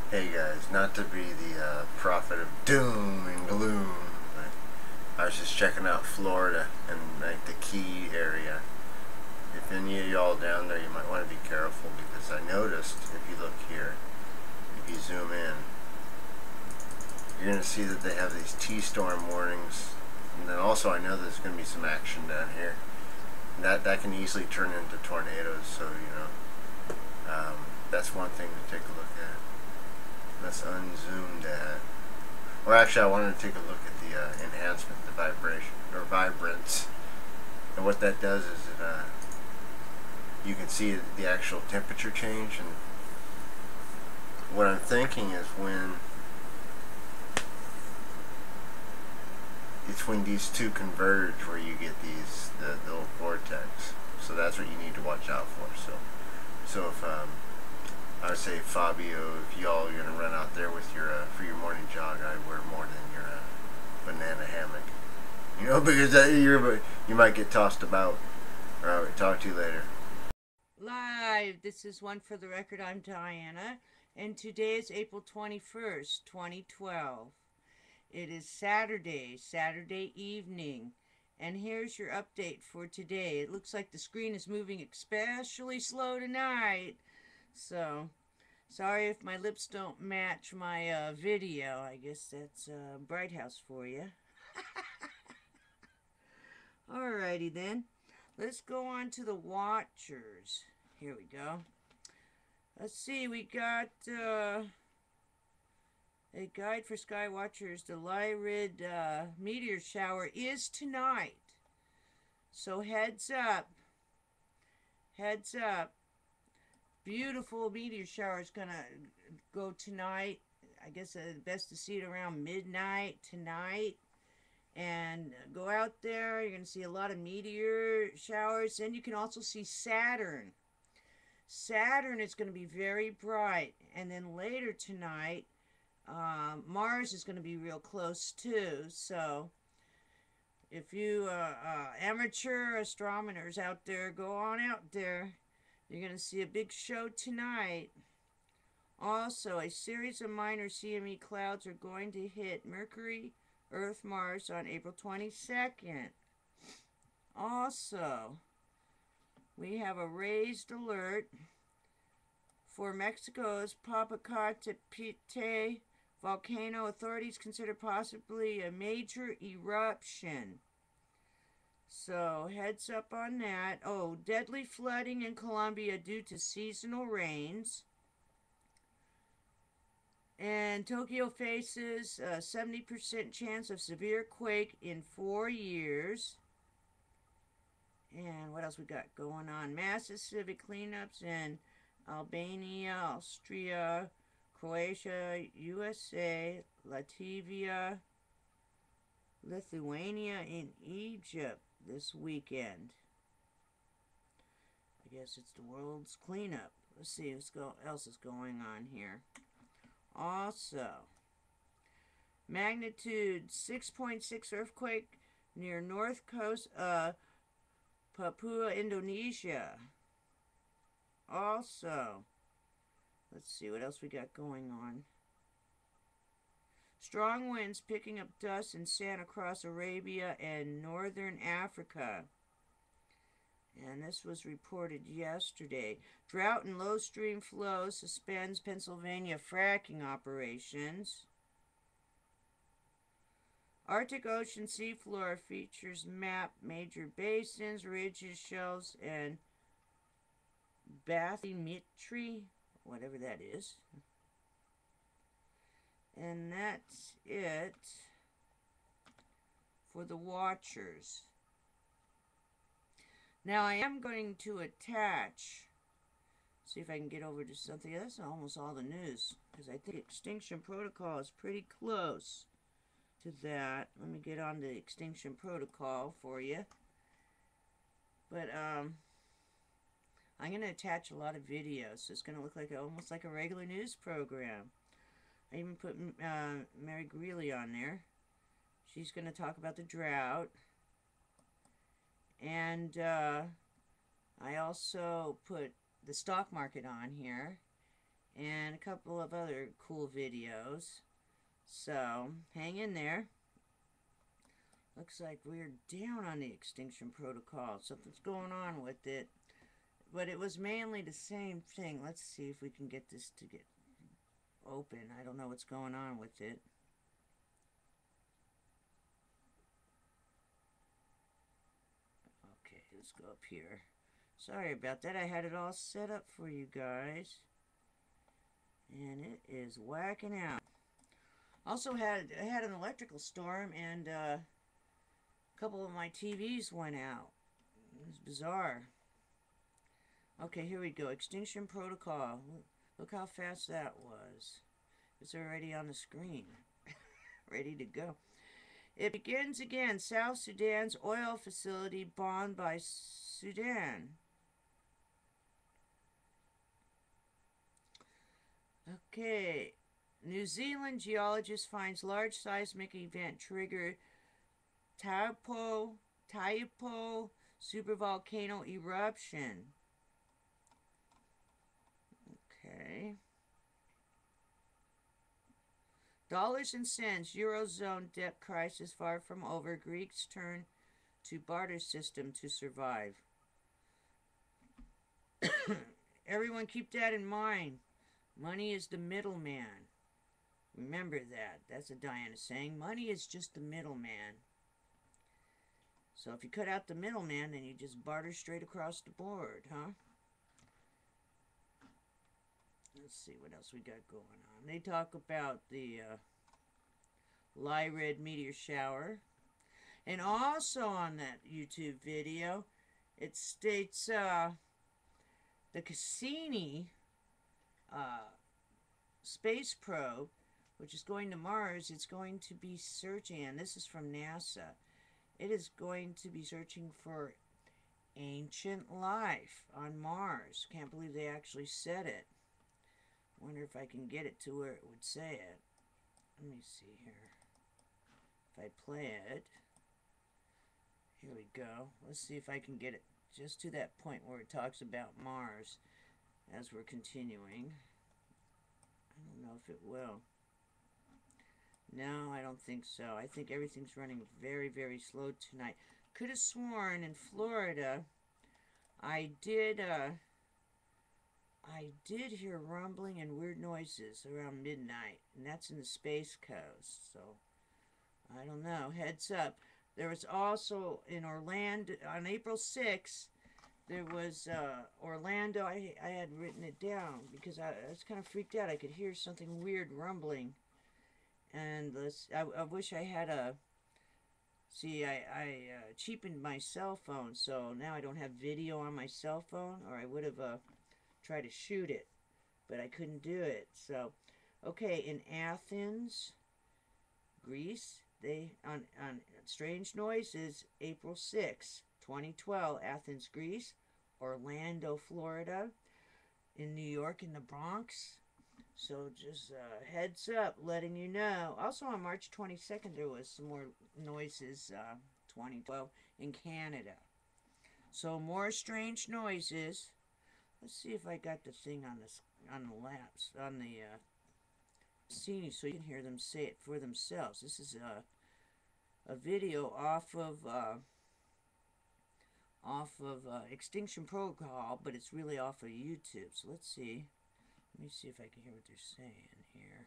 Hey guys, not to be the prophet of doom and gloom, but I was just checking out Florida and like the Key area. If any of y'all down there, you might want to be careful because I noticed if you look here, if you zoom in, you're going to see that they have these T-storm warnings. And then also I know there's going to be some action down here. And that can easily turn into tornadoes, so that's one thing to take a look at. Let's unzoom that. Or actually, I wanted to take a look at the enhancement, the vibration or vibrance, and what that does is you can see the actual temperature change. And what I'm thinking is when these two converge, where you get the little vortex. So that's what you need to watch out for. So if I would say, Fabio, if y'all are gonna run out there with your for your morning jog, I'd wear more than your banana hammock. You know, because you might get tossed about. All right, talk to you later. Live. This is One for the Record. I'm Diana, and today is April 21st, 2012. It is Saturday evening, and here's your update for today. It looks like the screen is moving especially slow tonight, so sorry if my lips don't match my video. I guess that's Bright House for you. Alrighty then. Let's go on to the watchers. Here we go. Let's see, we got a guide for sky watchers. The Lyrid meteor shower is tonight. So heads up. Heads up. Beautiful meteor shower is going to go tonight. I guess best to see it around midnight tonight. And go out there. You're going to see a lot of meteor showers. And you can also see Saturn. Saturn is going to be very bright. And then later tonight, Mars is going to be real close too. So if you amateur astronomers out there, go on out there. You're going to see a big show tonight. Also, a series of minor CME clouds are going to hit Mercury, Earth, Mars on April 22nd. Also, we have a raised alert for Mexico's Popocatépetl volcano. Authorities consider possibly a major eruption. So heads up on that. Oh, deadly flooding in Colombia due to seasonal rains. And Tokyo faces a 70% chance of severe quake in 4 years. And what else we got going on? Massive civic cleanups in Albania, Austria, Croatia, USA, Latvia, Lithuania, and Egypt this weekend. I guess it's the world's cleanup. Let's see what else is going on here. Also, magnitude 6.6 earthquake near north coast of Papua, Indonesia. Also, let's see what else we got going on. Strong winds picking up dust and sand across Arabia and northern Africa. And this was reported yesterday. Drought and low stream flow suspends Pennsylvania fracking operations. Arctic Ocean seafloor features map major basins, ridges, shelves, and bathymetry, whatever that is. And that's it for the watchers. Now I am going to attach, see if I can get over to something. That's almost all the news, because I think Extinction Protocol is pretty close to that. Let me get on the Extinction Protocol for you. But I'm going to attach a lot of videos, so it's going to look like almost like a regular news program. I even put Mary Greeley on there. She's going to talk about the drought. And I also put the stock market on here. and a couple of other cool videos. So, hang in there. Looks like we're down on the extinction protocol. Something's going on with it. But it was mainly the same thing. Let's see if we can get this to get open. I don't know what's going on with it. Okay, let's go up here. Sorry about that. I had it all set up for you guys. And it is whacking out. Also I had an electrical storm, and a couple of my TVs went out. It was bizarre. Okay, here we go. Extinction protocol. Look how fast that was. It's already on the screen. Ready to go. It begins again. South Sudan's oil facility bombed by Sudan. Okay. New Zealand geologist finds large seismic event trigger Taupo supervolcano eruption. Okay. Dollars and cents. Eurozone debt crisis far from over. Greeks turn to barter system to survive. Everyone keep that in mind. Money is the middleman. Remember that. That's a Diana saying. Money is just the middleman. So if you cut out the middleman, then you just barter straight across the board, huh? Let's see what else we got going on. They talk about the Lyrid meteor shower. And also on that YouTube video, it states the Cassini space probe, which is going to Mars, it's going to be searching, and this is from NASA, it is going to be searching for ancient life on Mars. Can't believe they actually said it. Wonder if I can get it to where it would say it. Let me see here. If I play it. Here we go. Let's see if I can get it just to that point where it talks about Mars as we're continuing. I don't know if it will. No, I don't think so. I think everything's running very, very slow tonight. Could have sworn in Florida I did hear rumbling and weird noises around midnight, and that's in the Space Coast, so I don't know. Heads up. There was also in Orlando, on April 6th, there was Orlando. I had written it down because I was kind of freaked out. I could hear something weird rumbling, and I wish I had a... See, I cheapened my cell phone, so now I don't have video on my cell phone, or I would have tried to shoot it, but I couldn't do it. So, okay, in Athens, Greece, they on Strange Noises, April 6, 2012, Athens, Greece, Orlando, Florida, in New York, in the Bronx. So just heads up, letting you know. Also on March 22nd, there was some more noises, 2012, in Canada. So more strange noises. Let's see if I got the thing on this, on the laps, on the scene, so you can hear them say it for themselves. This is a video off of Extinction Protocol, but it's really off of YouTube. So let's see. Let me see if I can hear what they're saying here.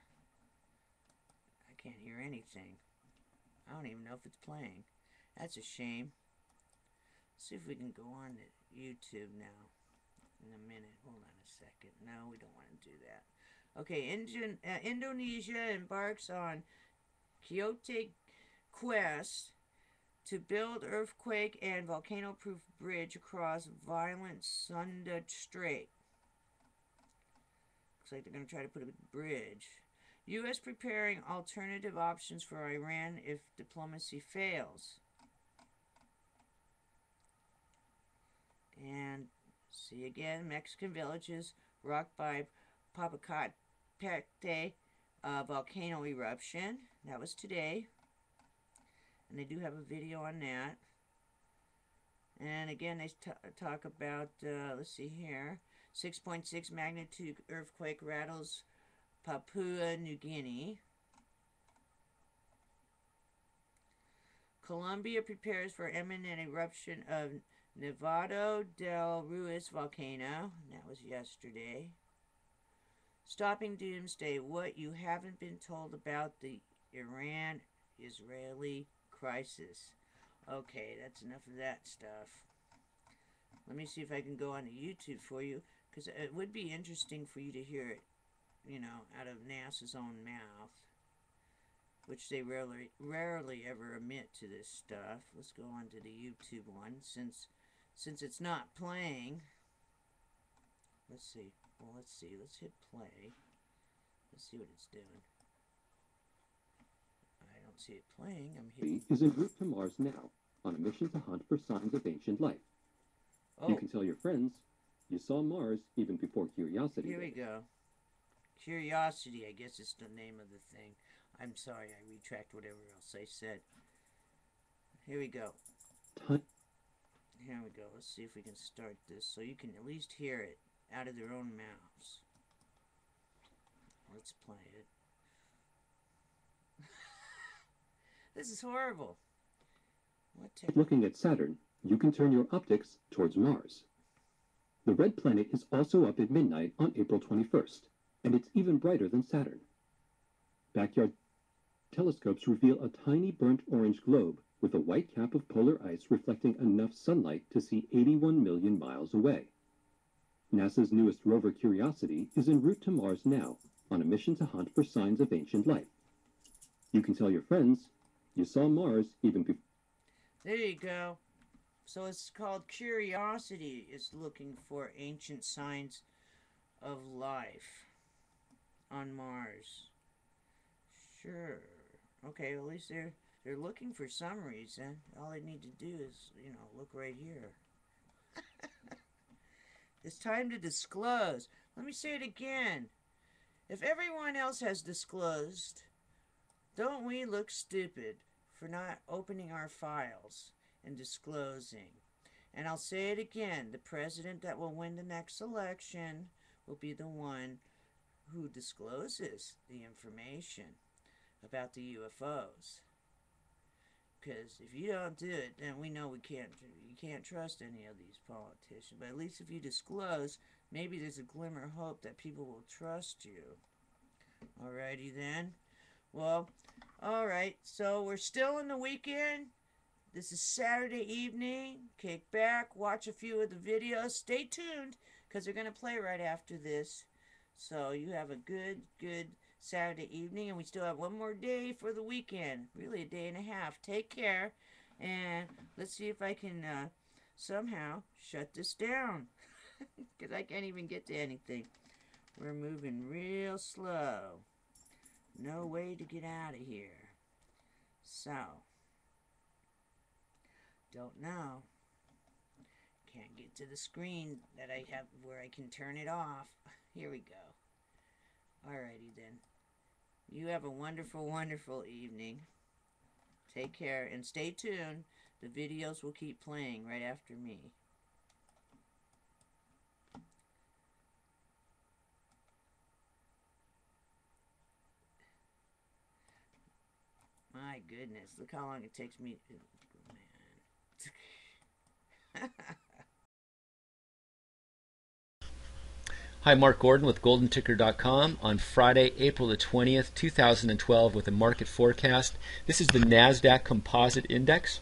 I can't hear anything. I don't even know if it's playing. That's a shame. Let's see if we can go on to YouTube now. In a minute. Hold on a second. No, we don't want to do that. Okay, Indonesia embarks on Kyoto quest to build earthquake and volcano-proof bridge across violent Sunda Strait. Looks like they're going to try to put a bridge. U.S. preparing alternative options for Iran if diplomacy fails. And see again, Mexican villages rocked by Popocatépetl volcano eruption. That was today. And they do have a video on that. And again, they talk about, let's see here, 6.6 magnitude earthquake rattles Papua New Guinea. Colombia prepares for imminent eruption of Nevado del Ruiz volcano. That was yesterday. Stopping doomsday. What you haven't been told about the Iran-Israeli crisis. Okay, that's enough of that stuff. Let me see if I can go on to YouTube for you, because it would be interesting for you to hear it, you know, out of NASA's own mouth, which they rarely ever admit to this stuff. Let's go on to the YouTube one, since it's not playing. Let's see. Well, let's see. Let's hit play. Let's see what it's doing. I don't see it playing. I'm hitting. Is en route to Mars now, on a mission to hunt for signs of ancient life. Oh. You can tell your friends you saw Mars even before Curiosity. Here we go. Curiosity, I guess is the name of the thing. I'm sorry, I retract whatever else I said. Here we go. Here we go. Let's see if we can start this so you can at least hear it out of their own mouths. Let's play it. This is horrible. What Looking at Saturn, you can turn your optics towards Mars. The red planet is also up at midnight on April 21st, and it's even brighter than Saturn. Backyard telescopes reveal a tiny burnt orange globe with a white cap of polar ice reflecting enough sunlight to see 81 million miles away. NASA's newest rover Curiosity is en route to Mars now, on a mission to hunt for signs of ancient life. You can tell your friends you saw Mars even before. There you go. So it's called Curiosity. It's looking for ancient signs of life on Mars. Sure. Okay, at least they're looking for some reason. All they need to do is, you know, look right here. It's time to disclose. Let me say it again. If everyone else has disclosed, don't we look stupid for not opening our files and disclosing? And I'll say it again. The president that will win the next election will be the one who discloses the information about the UFOs. Because if you don't do it, then we know you can't trust any of these politicians. But at least if you disclose, maybe there's a glimmer of hope that people will trust you. Alrighty then. Well, alright, so we're still in the weekend. This is Saturday evening. Kick back, watch a few of the videos. Stay tuned, because they're going to play right after this. So you have a good Saturday evening, and we still have one more day for the weekend. Really a day and a half. Take care, and let's see if I can somehow shut this down, because I can't even get to anything. We're moving real slow. No way to get out of here. So, don't know. Can't get to the screen that I have where I can turn it off. Here we go. Alrighty then. You have a wonderful, wonderful evening. Take care and stay tuned. The videos will keep playing right after me. My goodness, look how long it takes me. Man. Hi, Mark Gordon with GoldenTicker.com on Friday, April the 20th, 2012 with a market forecast. This is the NASDAQ Composite Index.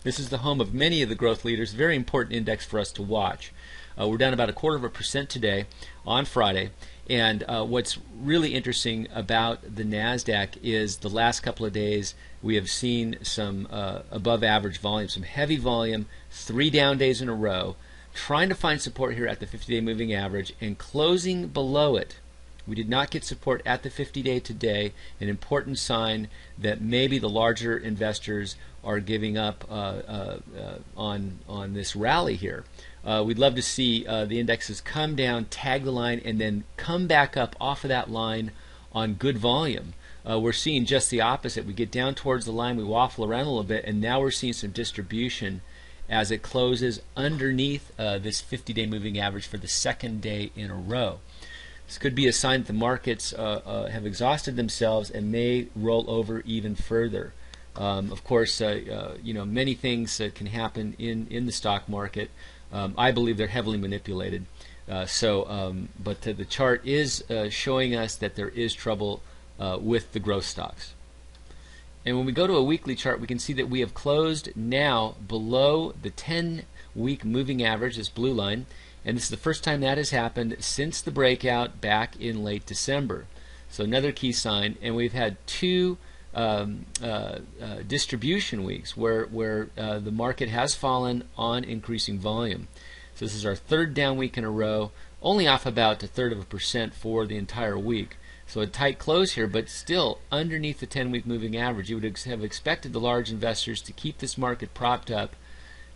This is the home of many of the growth leaders. Very important index for us to watch. We're down about 1/4% today on Friday. And what's really interesting about the NASDAQ is the last couple of days we have seen some above average volume, some heavy volume, 3 down days in a row, trying to find support here at the 50-day moving average and closing below it. We did not get support at the 50-day today, an important sign that maybe the larger investors are giving up on this rally here. We'd love to see the indexes come down, tag the line, and then come back up off of that line on good volume. We're seeing just the opposite. We get down towards the line, we waffle around a little bit, and now we're seeing some distribution as it closes underneath this 50-day moving average for the second day in a row. This could be a sign that the markets have exhausted themselves and may roll over even further. Of course, many things can happen in the stock market. I believe they're heavily manipulated. But the chart is showing us that there is trouble with the growth stocks. And when we go to a weekly chart, we can see that we have closed now below the 10-week moving average, this blue line, and this is the first time that has happened since the breakout back in late December. So another key sign, and we've had two distribution weeks where the market has fallen on increasing volume. So this is our third down week in a row, only off about 1/3% for the entire week. So a tight close here, but still underneath the 10-week moving average. You would have expected the large investors to keep this market propped up,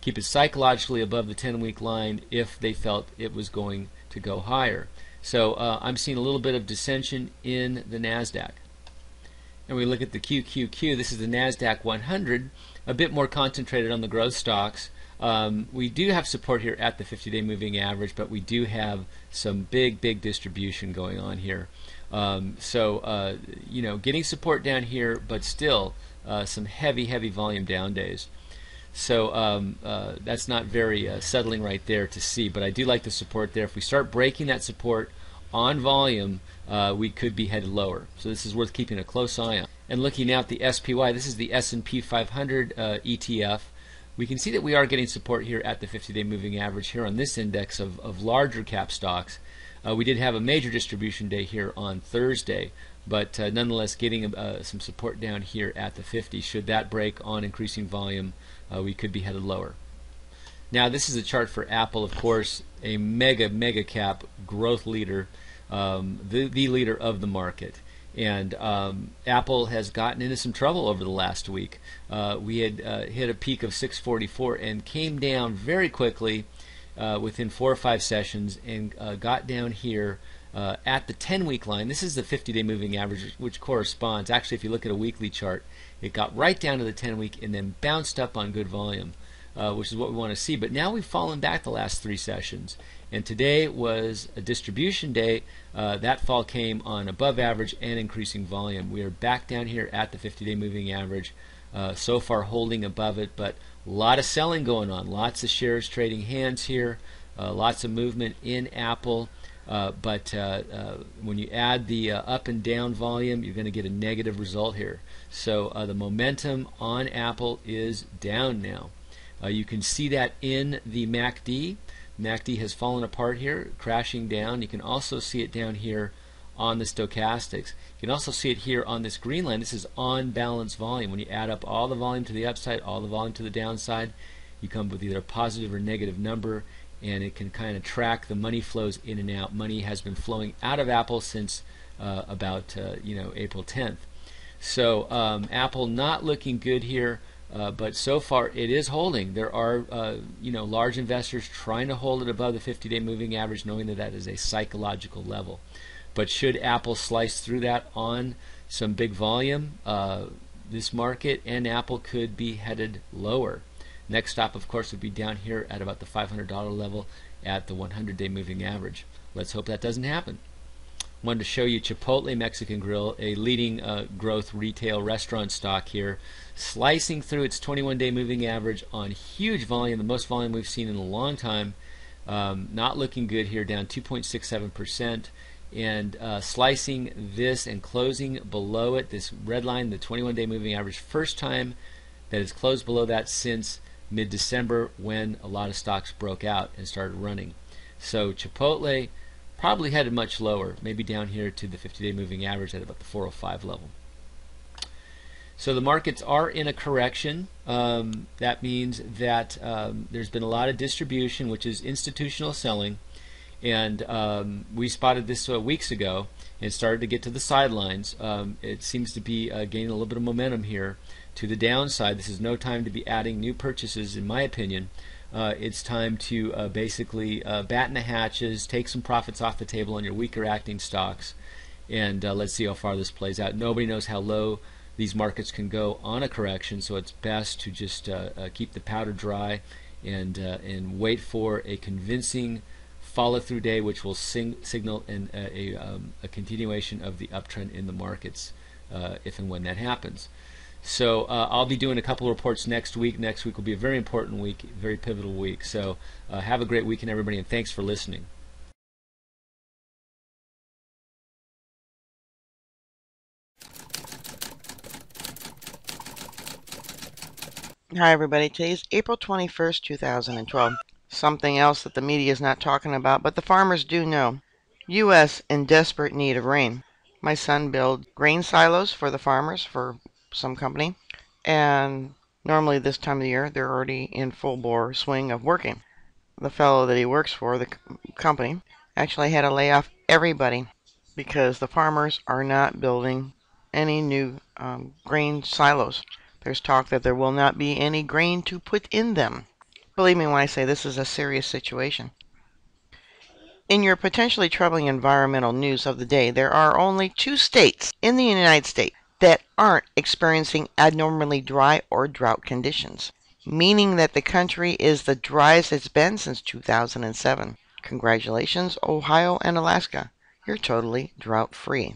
keep it psychologically above the 10-week line if they felt it was going to go higher. So I'm seeing a little bit of dissension in the NASDAQ. And we look at the QQQ. This is the NASDAQ 100, a bit more concentrated on the growth stocks. We do have support here at the 50-day moving average, but we do have some big distribution going on here. Getting support down here, but still some heavy volume down days. So that's not very settling right there to see, but I do like the support there. If we start breaking that support on volume, we could be headed lower. So this is worth keeping a close eye on. And looking now at the SPY, this is the S&P 500 ETF. We can see that we are getting support here at the 50-day moving average here on this index of larger cap stocks. We did have a major distribution day here on Thursday, but nonetheless getting some support down here at the 50. Should that break on increasing volume, we could be headed lower. Now this is a chart for Apple, of course, a mega cap growth leader, the leader of the market. And Apple has gotten into some trouble over the last week. We had hit a peak of 644 and came down very quickly within 4 or 5 sessions and got down here at the 10-week line. This is the 50-day moving average, which corresponds. Actually, if you look at a weekly chart, it got right down to the 10-week and then bounced up on good volume, which is what we want to see. But now we've fallen back the last 3 sessions. And today was a distribution day. That fall came on above average and increasing volume. We are back down here at the 50-day moving average, so far holding above it, but a lot of selling going on, lots of shares trading hands here, lots of movement in Apple, but when you add the up and down volume, you're going to get a negative result here. So the momentum on Apple is down now. You can see that in the MACD. MACD has fallen apart here, crashing down. You can also see it down here on the stochastics. You can also see it here on this green line. This is on balance volume. When you add up all the volume to the upside, all the volume to the downside, you come up with either a positive or negative number, and it can kind of track the money flows in and out. Money has been flowing out of Apple since about April 10th. So Apple not looking good here. But so far it is holding. There are large investors trying to hold it above the 50-day moving average, knowing that that is a psychological level. But should Apple slice through that on some big volume, this market and Apple could be headed lower. Next stop, of course, would be down here at about the $500 level at the 100-day moving average. Let's hope that doesn't happen. Wanted to show you Chipotle Mexican Grill, a leading growth retail restaurant stock here, slicing through its 21-day moving average on huge volume, the most volume we've seen in a long time. Not looking good here, down 2.67%, and slicing this and closing below it, this red line, the 21-day moving average, first time that it's closed below that since mid-December when a lot of stocks broke out and started running. So Chipotle probably headed much lower, maybe down here to the 50-day moving average at about the 405 level. So the markets are in a correction. That means that there's been a lot of distribution, which is institutional selling, and we spotted this weeks ago and started to get to the sidelines. It seems to be gaining a little bit of momentum here to the downside. This is no time to be adding new purchases, in my opinion. It's time to basically batten the hatches, take some profits off the table on your weaker acting stocks, and let's see how far this plays out. Nobody knows how low these markets can go on a correction, so it's best to just keep the powder dry and wait for a convincing follow-through day, which will signal a continuation of the uptrend in the markets if and when that happens. So I'll be doing a couple of reports next week. Next week will be a very important week, very pivotal week. So have a great weekend, everybody, and thanks for listening. Hi everybody, today's April 21st, 2012. Something else that the media is not talking about, but the farmers do know. U.S. in desperate need of rain. My son builds grain silos for the farmers for some company, and normally this time of the year they're already in full bore swing of working. The fellow that he works for, the company, actually had to lay off everybody because the farmers are not building any new grain silos. There's talk that there will not be any grain to put in them. Believe me when I say this is a serious situation. In your potentially troubling environmental news of the day, there are only 2 states in the United States that aren't experiencing abnormally dry or drought conditions, meaning that the country is the driest it's been since 2007. Congratulations, Ohio and Alaska. You're totally drought-free.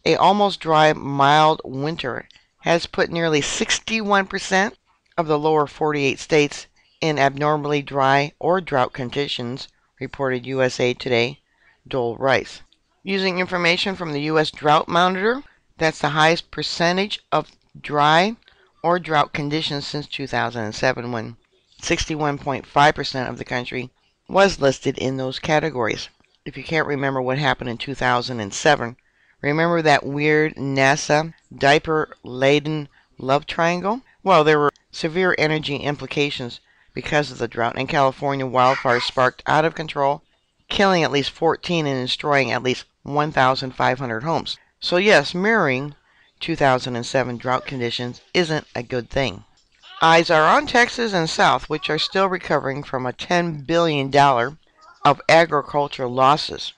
A almost dry, mild winter has put nearly 61% of the lower 48 states in abnormally dry or drought conditions, reported USA Today, Dole Rice. Using information from the U.S. Drought Monitor, that's the highest percentage of dry or drought conditions since 2007, when 61.5% of the country was listed in those categories. If you can't remember what happened in 2007, remember that weird NASA diaper-laden love triangle? Well, there were severe energy implications because of the drought, and California wildfires sparked out of control, killing at least 14 and destroying at least 1,500 homes. So yes, mirroring 2007 drought conditions isn't a good thing. Eyes are on Texas and South, which are still recovering from a $10 billion of agricultural losses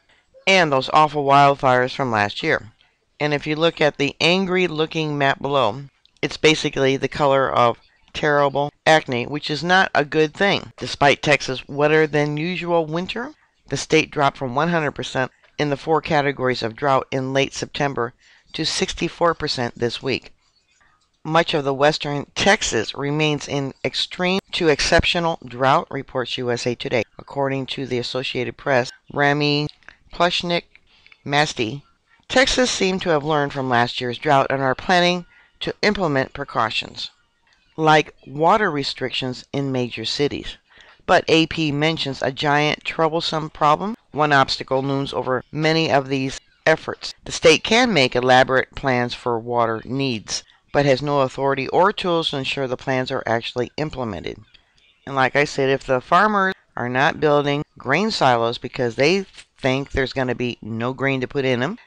and those awful wildfires from last year. And if you look at the angry looking map below, it's basically the color of terrible acne, which is not a good thing. Despite Texas' wetter than usual winter, the state dropped from 100% in the 4 categories of drought in late September to 64% this week. Much of the western Texas remains in extreme to exceptional drought, reports USA Today. According to the Associated Press, Rami Plushnik Masti, Texas seemed to have learned from last year's drought and are planning to implement precautions, like water restrictions in major cities. But AP mentions a giant troublesome problem. One obstacle looms over many of these efforts. The state can make elaborate plans for water needs, but has no authority or tools to ensure the plans are actually implemented. And like I said, if the farmers are not building grain silos because they think there's going to be no grain to put in them,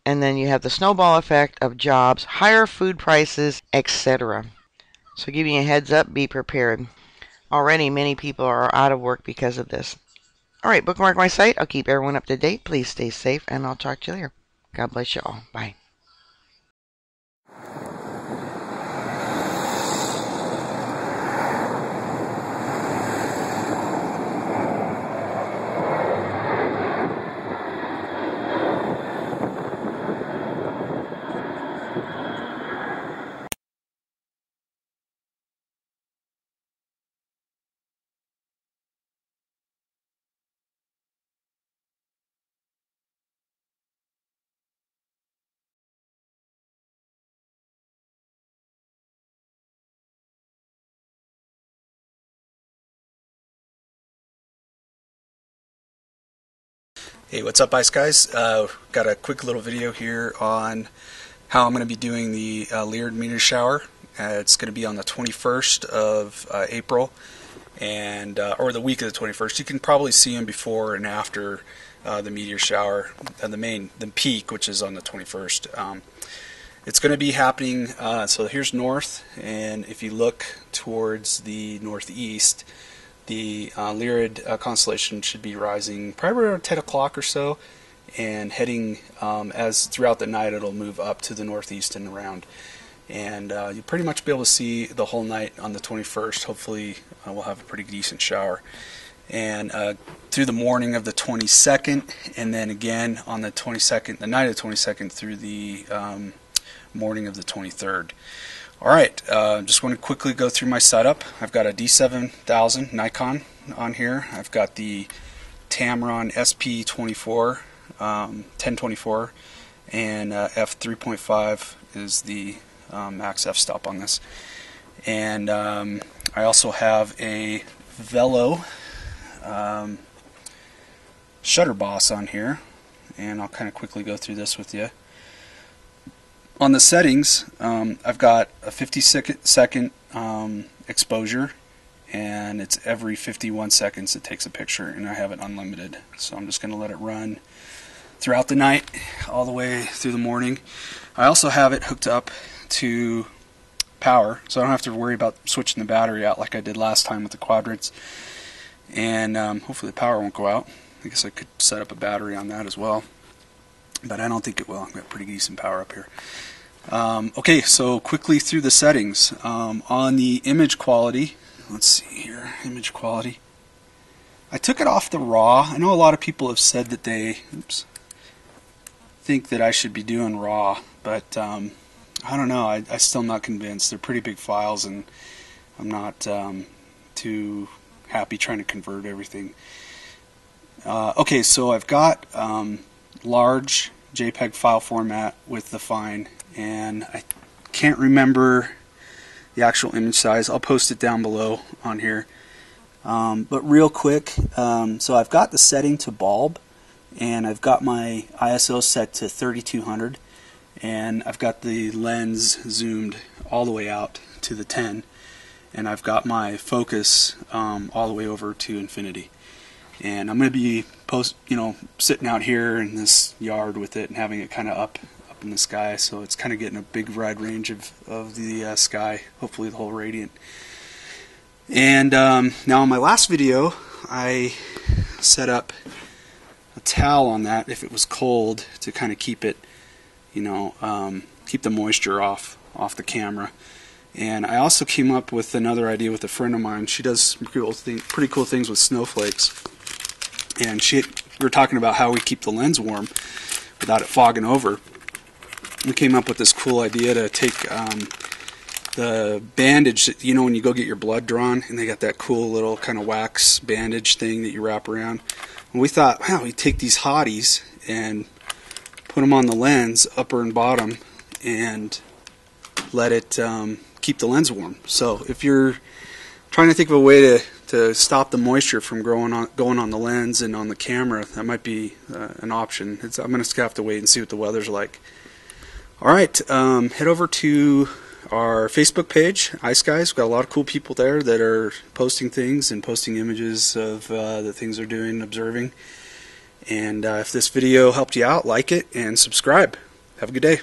and then you have the snowball effect of jobs, higher food prices, etc. So giving you a heads up, be prepared. Already many people are out of work because of this. Alright, bookmark my site. I'll keep everyone up to date. Please stay safe, and I'll talk to you later. God bless you all. Bye. Hey, what's up, Ice Guys? Got a quick little video here on how I'm going to be doing the Lyrid meteor shower. It's going to be on the 21st of April, and or the week of the 21st. You can probably see them before and after the meteor shower, the peak, which is on the 21st. It's going to be happening. So here's north, and if you look towards the northeast, the Lyrid constellation should be rising probably around 10 o'clock or so, and heading as throughout the night it'll move up to the northeast and around. and you'll pretty much be able to see the whole night on the 21st. Hopefully we'll have a pretty decent shower. And through the morning of the 22nd, and then again on the 22nd, the night of the 22nd through the morning of the 23rd. Alright, just want to quickly go through my setup. I've got a D7000 Nikon on here. I've got the Tamron SP24 1024, and f3.5 is the max f-stop on this. And I also have a Velo shutter boss on here, and I'll kind of quickly go through this with you. On the settings, I've got a 50-second exposure, and it's every 51 seconds it takes a picture, and I have it unlimited. So I'm just going to let it run throughout the night, all the way through the morning. I also have it hooked up to power, so I don't have to worry about switching the battery out like I did last time with the quadrants. And hopefully the power won't go out. I guess I could set up a battery on that as well, but I don't think it will. I've got pretty decent power up here. Okay, so quickly through the settings. On the image quality, let's see here, image quality. I took it off the RAW. I know a lot of people have said that they think that I should be doing RAW, but I don't know. I still am not convinced. They're pretty big files, and I'm not too happy trying to convert everything. Okay, so I've got large JPEG file format with the fine, and I can't remember the actual image size. I'll post it down below on here. But real quick, so I've got the setting to bulb, and I've got my ISO set to 3200, and I've got the lens zoomed all the way out to the 10, and I've got my focus all the way over to infinity. And I'm going to be sitting out here in this yard with it and having it kind of up in the sky, so it's kind of getting a big wide range of the sky, hopefully the whole radiant. And now in my last video I set up a towel on that if it was cold to kind of keep it, keep the moisture off the camera. And I also came up with another idea with a friend of mine. She does pretty cool things with snowflakes, and we were talking about how we keep the lens warm without it fogging over. We came up with this cool idea to take the bandage that, when you go get your blood drawn, and they got that cool little kind of wax bandage thing that you wrap around. And we thought, wow, we take these hotties and put them on the lens, upper and bottom, and let it keep the lens warm. So if you're trying to think of a way to stop the moisture from going on the lens and on the camera, that might be an option. I'm going to have to wait and see what the weather's like. Alright, head over to our Facebook page, Ice Guys. We've got a lot of cool people there that are posting things and posting images of the things they're doing, observing. And if this video helped you out, like it and subscribe. Have a good day.